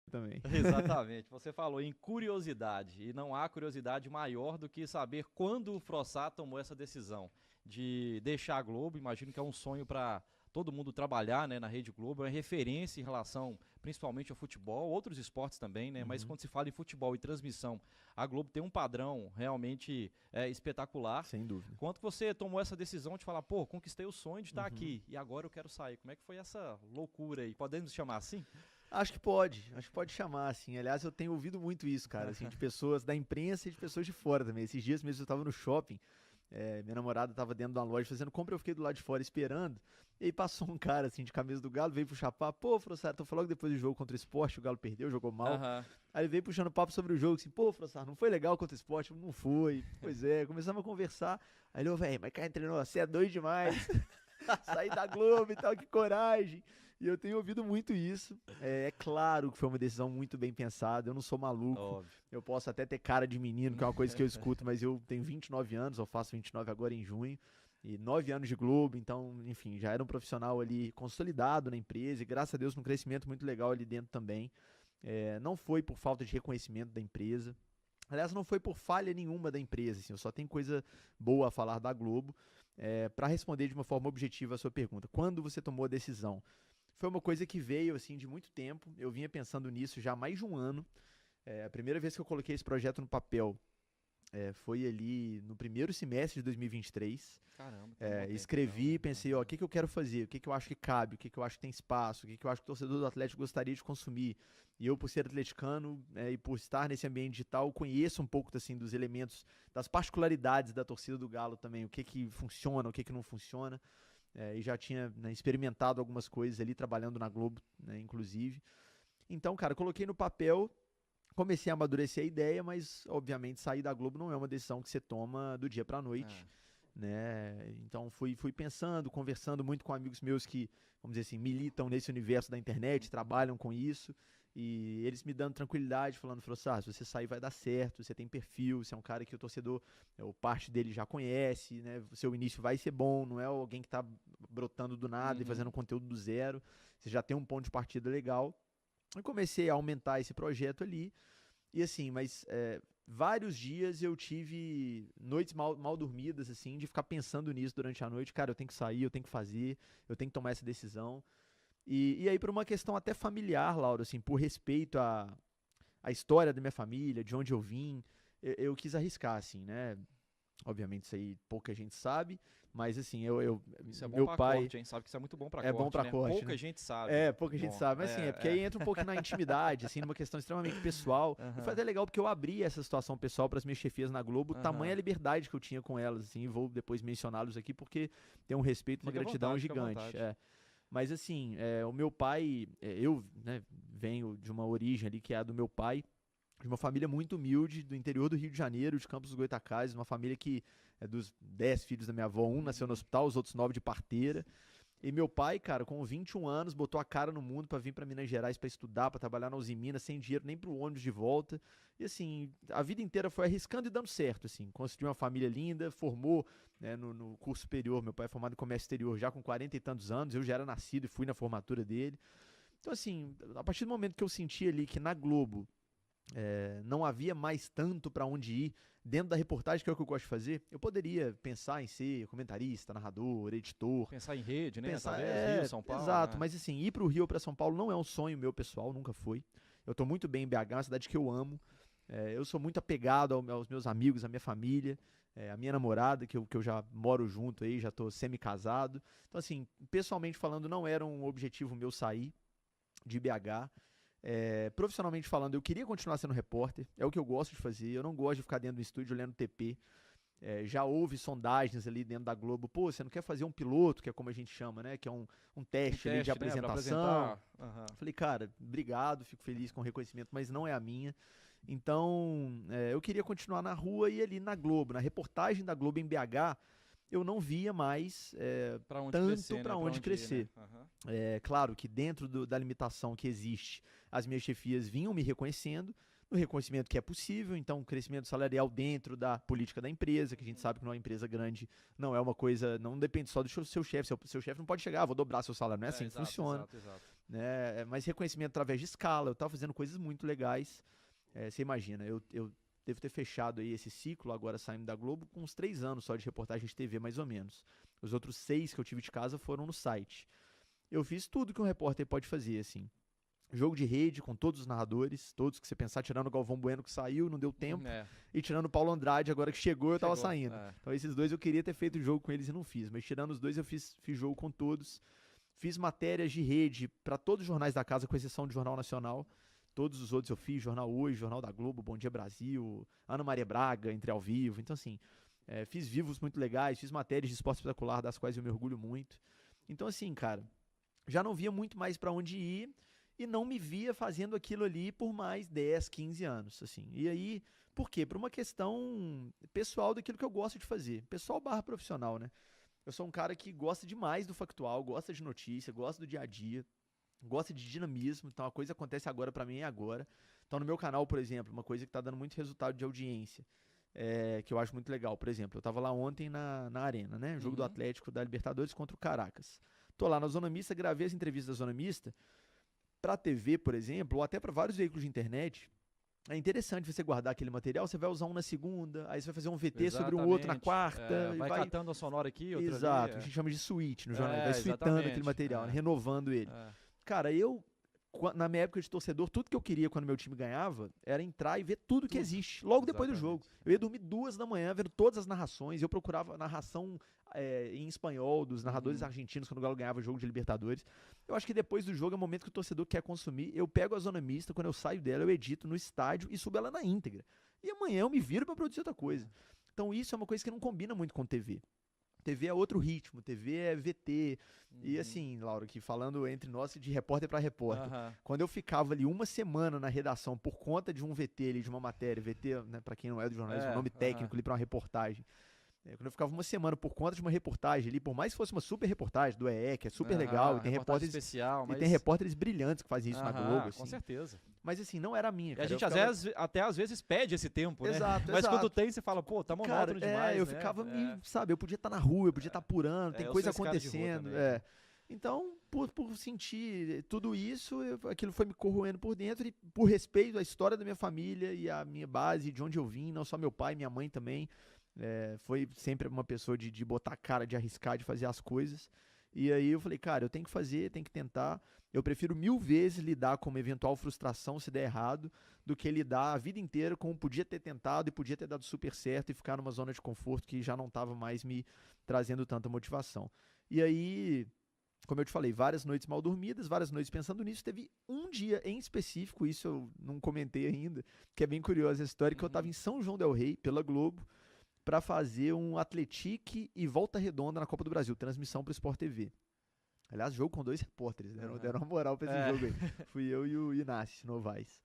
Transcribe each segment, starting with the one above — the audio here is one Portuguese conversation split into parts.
também. Exatamente. Você falou em curiosidade, e não há curiosidade maior do que saber quando o Frossart tomou essa decisão de deixar a Globo. Imagino que é um sonho para todo mundo trabalhar, né, na Rede Globo, é referência em relação principalmente ao futebol, outros esportes também, né? Mas Uhum. quando se fala em futebol e transmissão, a Globo tem um padrão realmente espetacular. Sem dúvida. Quando você tomou essa decisão de falar, pô, conquistei o sonho de estar Uhum. aqui e agora eu quero sair, como é que foi essa loucura aí? Podemos chamar assim? Acho que pode chamar, assim. Aliás, eu tenho ouvido muito isso, cara, assim, de pessoas da imprensa e de pessoas de fora também. Esses dias mesmo eu tava no shopping, minha namorada tava dentro de uma loja fazendo compra, eu fiquei do lado de fora esperando, e aí passou um cara, assim, de camisa do Galo, veio puxar papo, pô, Frossart, tu falou que depois do jogo contra o Sport, o Galo perdeu, jogou mal. Aham. Aí ele veio puxando papo sobre o jogo, assim, pô, Frossart, não foi legal contra o Sport? Não foi. Pois é, começamos a conversar. Aí ele, ô, velho, mas cá treinou, você é doido demais. Sair da Globo e tal, que coragem. E eu tenho ouvido muito isso. É claro que foi uma decisão muito bem pensada. Eu não sou maluco. Óbvio. Eu posso até ter cara de menino, que é uma coisa que eu escuto, mas eu tenho 29 anos, eu faço 29 agora em junho. E 9 anos de Globo, então, enfim, já era um profissional ali consolidado na empresa e graças a Deus um crescimento muito legal ali dentro também. Não foi por falta de reconhecimento da empresa. Aliás, não foi por falha nenhuma da empresa, assim, eu só tenho coisa boa a falar da Globo. Para responder de uma forma objetiva a sua pergunta, quando você tomou a decisão? Foi uma coisa que veio assim de muito tempo, eu vinha pensando nisso já há mais de um ano. A primeira vez que eu coloquei esse projeto no papel foi ali no primeiro semestre de 2023. Caramba, tem um bom tempo então, Escrevi, né? pensei, ó, o que, que eu quero fazer, o que, que eu acho que cabe, o que, que eu acho que tem espaço, o que, que eu acho que o torcedor do Atlético gostaria de consumir. E eu, por ser atleticano e por estar nesse ambiente digital, conheço um pouco assim, dos elementos, das particularidades da torcida do Galo também, o que, que funciona, o que, que não funciona. E já tinha, né, experimentado algumas coisas ali, trabalhando na Globo, né, inclusive. Então, cara, coloquei no papel, comecei a amadurecer a ideia, mas obviamente sair da Globo não é uma decisão que você toma do dia pra noite, Ah, né? Então fui pensando, conversando muito com amigos meus que, vamos dizer assim, militam nesse universo da internet, trabalham com isso, e eles me dando tranquilidade, falando, Frossart, se você sair vai dar certo, você tem perfil, você é um cara que o torcedor, o parte dele já conhece, né? O seu início vai ser bom, não é alguém que tá brotando do nada e fazendo uhum. conteúdo do zero, você já tem um ponto de partida legal. Eu comecei a aumentar esse projeto ali, e assim, mas vários dias eu tive noites mal dormidas, assim, de ficar pensando nisso durante a noite. Cara, eu tenho que sair, eu tenho que fazer, eu tenho que tomar essa decisão. E aí, por uma questão até familiar, Laura, assim, por respeito à história da minha família, de onde eu vim, eu quis arriscar, assim, né? Obviamente isso aí pouca gente sabe, mas assim, Isso é bom meu pra pai corte, hein? Sabe que isso é muito bom pra é bom corte, pra né? corte, Pouca né? gente sabe. Pouca gente Bom, sabe, mas assim, porque aí entra um pouco na intimidade, assim, numa questão extremamente pessoal. E foi Aham, até legal porque eu abri essa situação pessoal para as minhas chefias na Globo, tamanha aham. liberdade que eu tinha com elas, assim, e vou depois mencioná-los aqui porque tem um respeito, uma Fica à gratidão vontade, fica à gigante. vontade. Mas assim, o meu pai, eu, né, venho de uma origem ali que é a do meu pai, de uma família muito humilde, do interior do Rio de Janeiro, de Campos dos Goytacazes, uma família que é dos 10 filhos da minha avó, um nasceu no Uhum. hospital, os outros 9 de parteira. E meu pai, cara, com 21 anos, botou a cara no mundo pra vir pra Minas Gerais pra estudar, pra trabalhar na Uzi Minas, sem dinheiro nem pro ônibus de volta. E assim, a vida inteira foi arriscando e dando certo, assim. Construiu uma família linda, formou, né, no curso superior. Meu pai é formado em comércio exterior já com 40 e tantos anos, eu já era nascido e fui na formatura dele. Então assim, a partir do momento que eu senti ali que na Globo não havia mais tanto para onde ir dentro da reportagem, que é o que eu gosto de fazer, eu poderia pensar em ser comentarista, narrador, editor, Pensar em rede, né? pensar, Talvez Rio, São Paulo, exato, né? mas assim, ir para o Rio ou para São Paulo não é um sonho meu pessoal, nunca foi. Eu tô muito bem em BH, é uma cidade que eu amo. Eu sou muito apegado aos meus amigos, à minha família, a minha namorada, que eu já moro junto aí, já tô semi-casado. Então, assim, pessoalmente falando, não era um objetivo meu sair de BH. Profissionalmente falando, eu queria continuar sendo repórter, é o que eu gosto de fazer, eu não gosto de ficar dentro do estúdio lendo TP. Já houve sondagens ali dentro da Globo, pô, você não quer fazer um piloto, que é como a gente chama, né? Que é um Um teste ali de teste, né? Pra apresentação. apresentar. Aham. Falei, cara, obrigado, fico feliz com o reconhecimento, mas não é a minha. Então, eu queria continuar na rua e ali na Globo, na reportagem da Globo em BH, eu não via mais Pra onde tanto crescer, para né? Pra onde onde ir, né? crescer. Aham. Claro que dentro da limitação que existe, as minhas chefias vinham me reconhecendo, no reconhecimento que é possível, então crescimento salarial dentro da política da empresa, que a gente sabe que numa empresa grande não é uma coisa, não depende só do seu chefe, seu chefe não pode chegar, vou dobrar seu salário, não é assim que Exato, funciona. exato, exato. né? Mais reconhecimento através de escala. Eu tava fazendo coisas muito legais. Você imagina, eu devo ter fechado aí esse ciclo, agora saindo da Globo, com uns 3 anos só de reportagem de TV, mais ou menos. Os outros 6 que eu tive de casa foram no site. Eu fiz tudo que um repórter pode fazer, assim. Jogo de rede com todos os narradores, todos que você pensar, tirando o Galvão Bueno que saiu, não deu tempo, e tirando o Paulo Andrade agora que chegou, eu tava saindo. Então esses dois eu queria ter feito jogo com eles e não fiz, mas tirando os dois eu fiz jogo com todos. Fiz matérias de rede para todos os jornais da casa, com exceção do Jornal Nacional. Todos os outros eu fiz, Jornal Hoje, Jornal da Globo, Bom Dia Brasil, Ana Maria Braga, Entre ao Vivo. Então assim, fiz vivos muito legais, fiz matérias de esporte espetacular, das quais eu me orgulho muito. Então assim, cara, já não via muito mais para onde ir, e não me via fazendo aquilo ali por mais 10, 15 anos, assim. E aí, por quê? Por uma questão pessoal daquilo que eu gosto de fazer. Pessoal / profissional, né? Eu sou um cara que gosta demais do factual, gosta de notícia, gosta do dia a dia, gosta de dinamismo. Então a coisa acontece agora pra mim e agora. Então no meu canal, por exemplo, uma coisa que tá dando muito resultado de audiência, que eu acho muito legal. Por exemplo, eu tava lá ontem na Arena, né? Jogo do Atlético da Libertadores contra o Caracas. Tô lá na Zona Mista, gravei as entrevistas da Zona Mista. Pra TV, por exemplo, ou até para vários veículos de internet, é interessante você guardar aquele material. Você vai usar um na segunda, aí você vai fazer um VT sobre um outro na quarta. Vai catando a sonora aqui, outra Exato, ali. A gente chama de suíte no jornal. Vai suitando aquele material, né, renovando ele. Cara, na minha época de torcedor, tudo que eu queria quando meu time ganhava era entrar e ver tudo que existe, logo depois do jogo. Eu ia dormir 2 da manhã vendo todas as narrações, eu procurava narração em espanhol dos narradores argentinos quando o Galo ganhava o jogo de Libertadores. Eu acho que depois do jogo é o momento que o torcedor quer consumir. Eu pego a Zona Mista, quando eu saio dela, eu edito no estádio e subo ela na íntegra. E amanhã eu me viro pra produzir outra coisa. Então isso é uma coisa que não combina muito com TV. TV é outro ritmo, TV é VT. E assim, Laura, que falando entre nós de repórter para repórter, quando eu ficava ali uma semana na redação por conta de um VT ali, de uma matéria, VT, né, para quem não é do jornalismo, o nome técnico ali para uma reportagem. Quando eu ficava uma semana por conta de uma reportagem ali, por mais que fosse uma super reportagem do EE, que é super legal, e tem repórteres especial, mas... e tem repórteres brilhantes que fazem isso na Globo, assim. Com certeza. Mas assim, não era a minha, cara. E a gente às vezes pede esse tempo, né? Exato, mas quando tem, você fala, pô, tá monótono demais, eu né? ficava sabe, eu podia estar na rua, eu podia estar apurando, tem coisa acontecendo, Então, por sentir tudo isso, aquilo foi me corroendo por dentro, e por respeito à história da minha família e à minha base, de onde eu vim, não só meu pai, minha mãe também, foi sempre uma pessoa de botar a cara, de arriscar, de fazer as coisas. E aí eu falei, cara, eu tenho que fazer, tenho que tentar. Eu prefiro 1000 vezes lidar com uma eventual frustração se der errado, do que lidar a vida inteira com podia ter tentado e podia ter dado super certo e ficar numa zona de conforto que já não estava mais me trazendo tanta motivação. E aí, como eu te falei, várias noites mal dormidas, várias noites pensando nisso. Teve um dia em específico, isso eu não comentei ainda, que é bem curiosa a história, que eu estava em São João del Rei, pela Globo, para fazer um Atlético e Volta Redonda na Copa do Brasil, transmissão para o Sport TV. Aliás, jogo com 2 repórteres, deram uma moral pra esse jogo aí. Fui eu e o Inácio Novaes.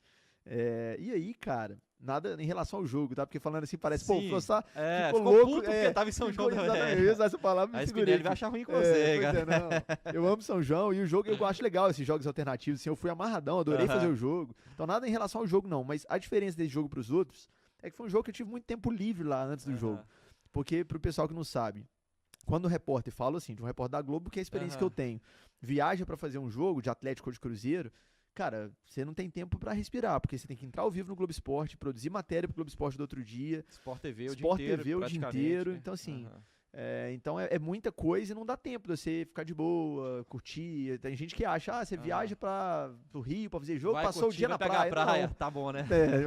E aí, cara, nada em relação ao jogo, tá? Porque falando assim, parece, pô, o Frossá ficou louco. Porque tava em São João. Eu ia usar essa palavra, me segurei. Ele vai achar ruim com você, cara. Não. Eu amo São João, e o jogo, eu acho legal esses jogos alternativos, assim, eu fui amarradão, adorei fazer o jogo. Então nada em relação ao jogo, não, mas a diferença desse jogo pros outros é que foi um jogo que eu tive muito tempo livre lá antes do jogo. Porque, pro pessoal que não sabe, quando o repórter fala assim, de um repórter da Globo, que é a experiência que eu tenho, viaja pra fazer um jogo de Atlético ou de Cruzeiro, cara, você não tem tempo pra respirar, porque você tem que entrar ao vivo no Globo Esporte, produzir matéria pro Globo Esporte do outro dia. Sport TV o dia inteiro. Então, assim, então é muita coisa e não dá tempo de você ficar de boa, curtir. Tem gente que acha, você viaja pro Rio pra fazer jogo, passou o dia na praia. Tá bom, né?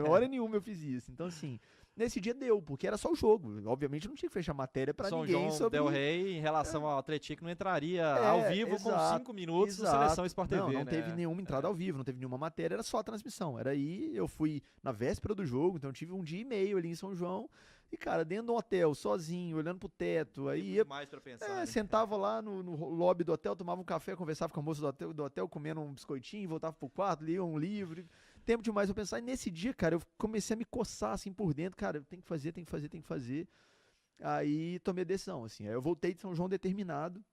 Hora nenhuma eu fiz isso. Então, assim, nesse dia deu, porque era só o jogo. Obviamente não tinha que fechar matéria pra ninguém sobre... São João del Rei, em relação ao Atlético, não entraria ao vivo com 5 minutos na Seleção Sport TV, não teve nenhuma entrada ao vivo, não teve nenhuma matéria, era só a transmissão. Era aí, eu fui na véspera do jogo, então eu tive um dia e meio ali em São João. E, cara, dentro de um hotel, sozinho, olhando pro teto, aí ia, mais pra pensar, né? Sentava lá no lobby do hotel, tomava um café, conversava com a moça do hotel, comendo um biscoitinho, voltava pro quarto, lia um livro. Tempo demais eu pensar. E nesse dia, cara, eu comecei a me coçar, assim, por dentro. Cara, eu tenho que fazer. Aí tomei a decisão, assim. Aí eu voltei de São João determinado.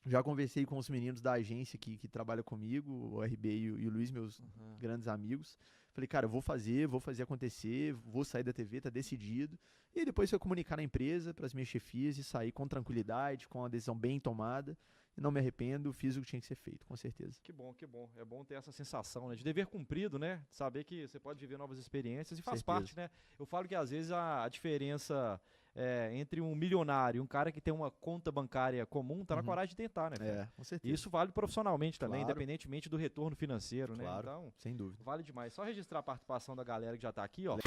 Já conversei com os meninos da agência que trabalha comigo, o RB e o Luiz, meus grandes amigos. Falei, cara, eu vou fazer acontecer, vou sair da TV, tá decidido. E depois foi comunicar na empresa, para as minhas chefias, e sair com tranquilidade, com a decisão bem tomada. não me arrependo, fiz o que tinha que ser feito, com certeza. Que bom, que bom. É bom ter essa sensação, né, de dever cumprido, né? Saber que você pode viver novas experiências e faz parte, né? Eu falo que às vezes a diferença entre um milionário e um cara que tem uma conta bancária comum tá na coragem de tentar, né? Com certeza. Isso vale profissionalmente também, Claro. independentemente do retorno financeiro, né? Claro, Então, sem dúvida. vale demais. Só registrar a participação da galera que já tá aqui, ó.